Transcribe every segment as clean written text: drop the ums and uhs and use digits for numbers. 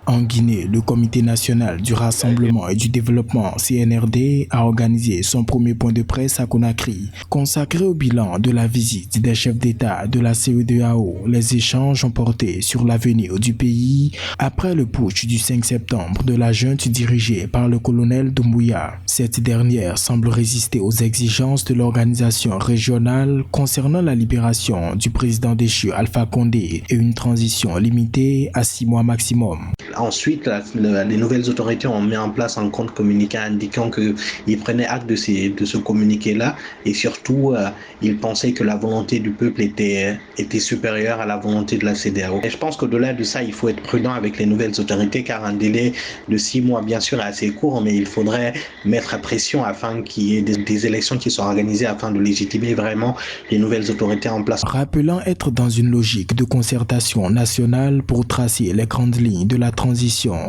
En Guinée, le Comité national du rassemblement et du développement CNRD a organisé son premier point de presse à Conakry. Consacré au bilan de la visite des chefs d'État de la CEDEAO, les échanges ont porté sur l'avenir du pays après le putsch du 5 septembre de la junte dirigée par le colonel Doumbouya. Cette dernière semble résister aux exigences de l'organisation régionale concernant la libération du président déchu Alpha Condé et une transition limitée à 6 mois maximum. Ensuite, les nouvelles autorités ont mis en place un compte communiqué indiquant qu'ils prenaient acte de ce communiqué-là et surtout, ils pensaient que la volonté du peuple était supérieure à la volonté de la CEDEAO. Et je pense qu'au-delà de ça, il faut être prudent avec les nouvelles autorités car un délai de 6 mois, bien sûr, est assez court, mais il faudrait mettre à pression afin qu'il y ait des élections qui soient organisées afin de légitimer vraiment les nouvelles autorités en place. Rappelant être dans une logique de concertation nationale pour tracer les grandes lignes de la transition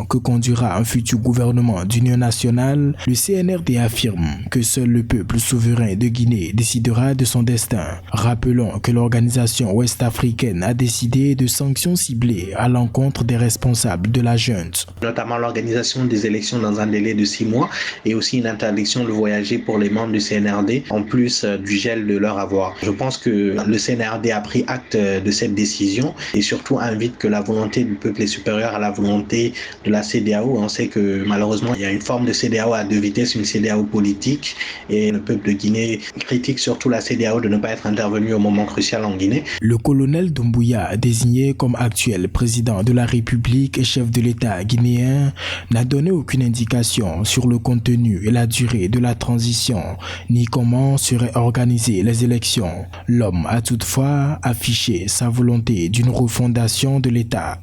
que conduira un futur gouvernement d'union nationale, le CNRD affirme que seul le peuple souverain de Guinée décidera de son destin. Rappelons que l'organisation ouest-africaine a décidé de sanctions ciblées à l'encontre des responsables de la junte. Notamment l'organisation des élections dans un délai de 6 mois et aussi une interdiction de voyager pour les membres du CNRD, en plus du gel de leur avoir. Je pense que le CNRD a pris acte de cette décision et surtout invite que la volonté du peuple est supérieure à la volonté de la CEDEAO. On sait que malheureusement il y a une forme de CEDEAO à 2 vitesses, une CEDEAO politique, et le peuple de Guinée critique surtout la CEDEAO de ne pas être intervenu au moment crucial en Guinée. Le colonel Doumbouya, désigné comme actuel président de la République et chef de l'État guinéen, n'a donné aucune indication sur le contenu et la durée de la transition, ni comment seraient organisées les élections. L'homme a toutefois affiché sa volonté d'une refondation de l'État.